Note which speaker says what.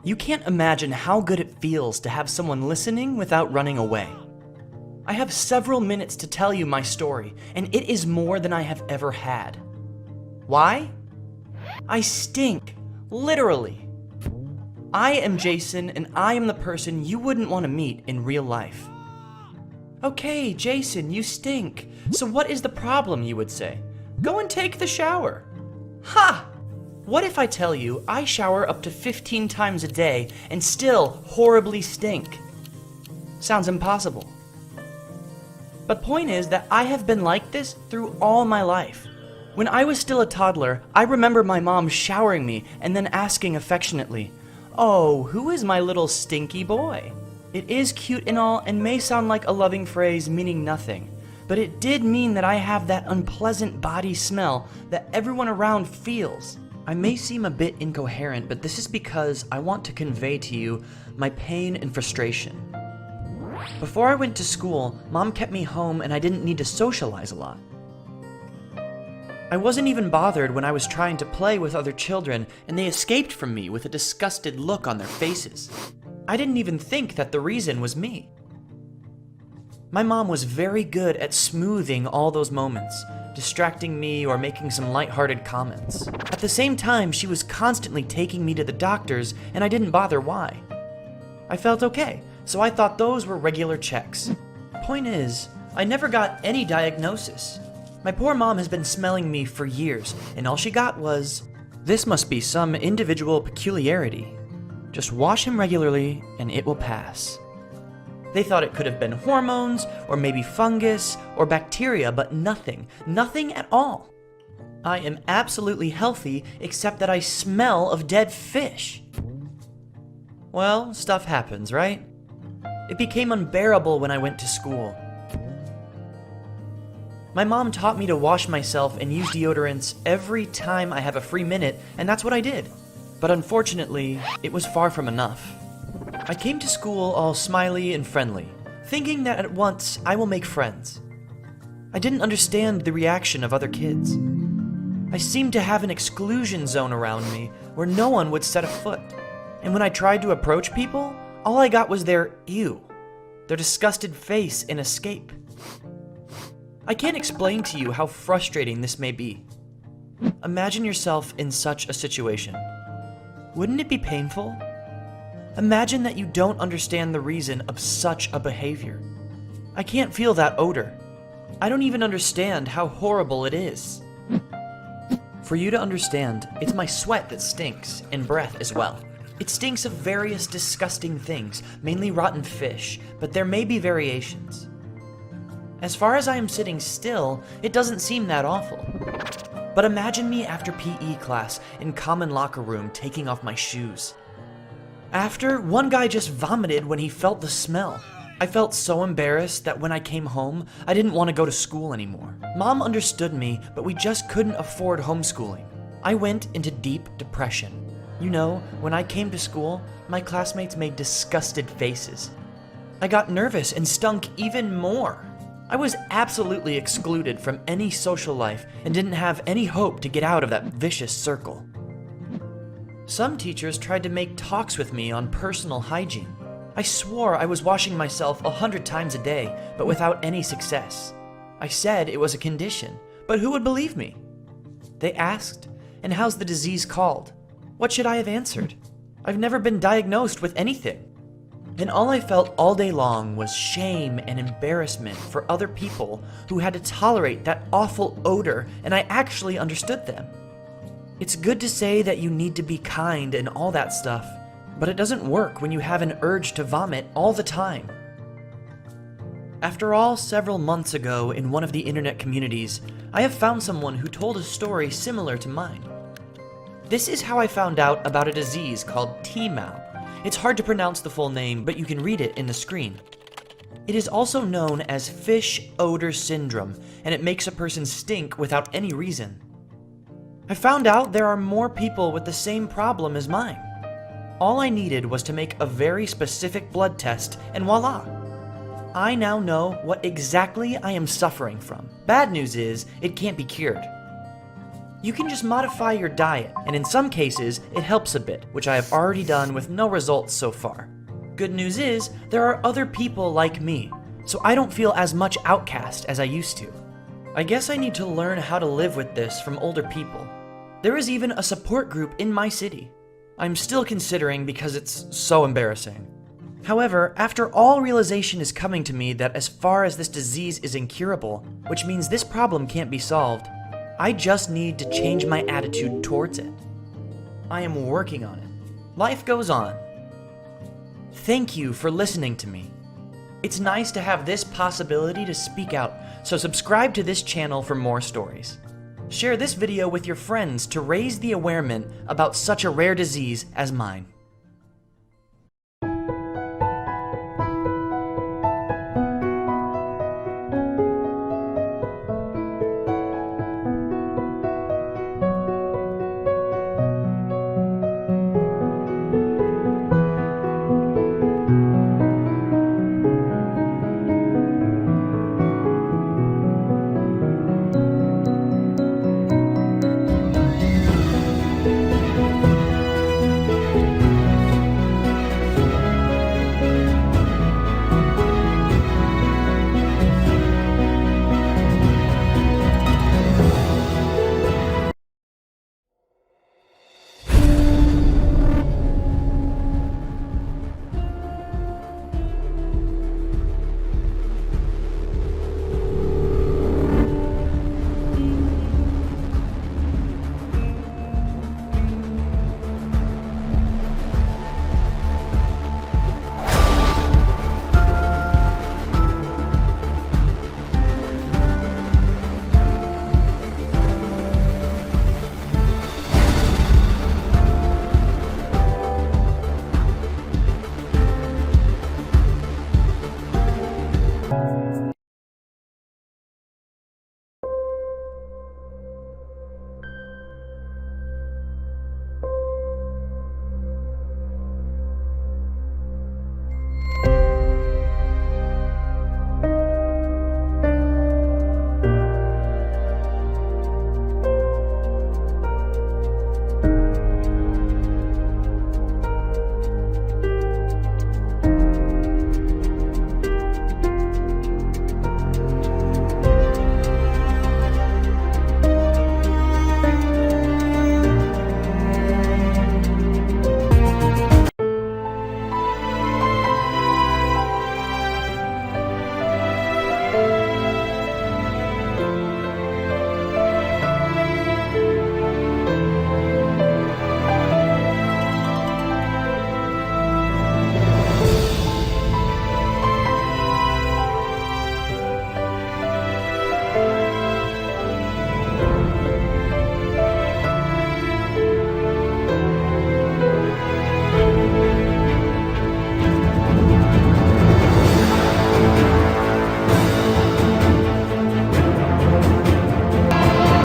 Speaker 1: You can't imagine how good it feels to have someone listening without running away. I have several minutes to tell you my story, and it is more than I have ever had. Why? I stink, literally. I am Jason, and I am the person you wouldn't want to meet in real life. Okay, Jason, you stink. So what is the problem, you would say? Go and take the shower. Ha! What if I tell you I shower up to 15 times a day and still horribly stink? Sounds impossible. But point is that I have been like this through all my life. When I was still a toddler, I remember my mom showering me and then asking affectionately, "Oh, who is my little stinky boy?" It is cute and all and may sound like a loving phrase meaning nothing, but it did mean that I have that unpleasant body smell that everyone around feels. I may seem a bit incoherent, but this is because I want to convey to you my pain and frustration. Before I went to school, Mom kept me home and I didn't need to socialize a lot. I wasn't even bothered when I was trying to play with other children and they escaped from me with a disgusted look on their faces. I didn't even think that the reason was me. My mom was very good at smoothing all those moments, distracting me or making some lighthearted comments. At the same time, she was constantly taking me to the doctors and I didn't bother why. I felt okay, so I thought those were regular checks. Point is, I never got any diagnosis. My poor mom has been smelling me for years, and all she got was, "This must be some individual peculiarity. Just wash him regularly and it will pass." They thought it could have been hormones, or maybe fungus, or bacteria, but nothing at all. I am absolutely healthy, except that I smell of dead fish. Well, stuff happens, right? It became unbearable when I went to school. My mom taught me to wash myself and use deodorants every time I have a free minute, and that's what I did. But unfortunately, it was far from enough. I came to school all smiley and friendly, thinking that at once I will make friends. I didn't understand the reaction of other kids. I seemed to have an exclusion zone around me where no one would set a foot. And when I tried to approach people, all I got was their ew, their disgusted face and escape. I can't explain to you how frustrating this may be. Imagine yourself in such a situation. Wouldn't it be painful? Imagine that you don't understand the reason of such a behavior. I can't feel that odor. I don't even understand how horrible it is. For you to understand, it's my sweat that stinks, and breath as well. It stinks of various disgusting things, mainly rotten fish, but there may be variations. As far as I am sitting still, it doesn't seem that awful. But imagine me after PE class in common locker room taking off my shoes. After, one guy just vomited when he felt the smell. I felt so embarrassed that when I came home, I didn't want to go to school anymore. Mom understood me, but we just couldn't afford homeschooling. I went into deep depression. You know, when I came to school, my classmates made disgusted faces. I got nervous and stunk even more. I was absolutely excluded from any social life and didn't have any hope to get out of that vicious circle. Some teachers tried to make talks with me on personal hygiene. I swore I was washing myself 100 times a day, but without any success. I said it was a condition, but who would believe me? They asked, "And how's the disease called?" What should I have answered? I've never been diagnosed with anything. And all I felt all day long was shame and embarrassment for other people who had to tolerate that awful odor, and I actually understood them. It's good to say that you need to be kind and all that stuff, but it doesn't work when you have an urge to vomit all the time. After all, several months ago in one of the internet communities, I have found someone who told a story similar to mine. This is how I found out about a disease called T-Mal. It's hard to pronounce the full name, but you can read it in the screen. It is also known as fish odor syndrome, and it makes a person stink without any reason. I found out there are more people with the same problem as mine. All I needed was to make a very specific blood test, and voila! I now know what exactly I am suffering from. Bad news is, it can't be cured. You can just modify your diet, and in some cases, it helps a bit, which I have already done with no results so far. Good news is, there are other people like me, so I don't feel as much outcast as I used to. I guess I need to learn how to live with this from older people. There is even a support group in my city. I'm still considering because it's so embarrassing. However, after all, realization is coming to me that as far as this disease is incurable, which means this problem can't be solved, I just need to change my attitude towards it. I am working on it. Life goes on. Thank you for listening to me. It's nice to have this possibility to speak out, so subscribe to this channel for more stories. Share this video with your friends to raise the awareness about such a rare disease as mine.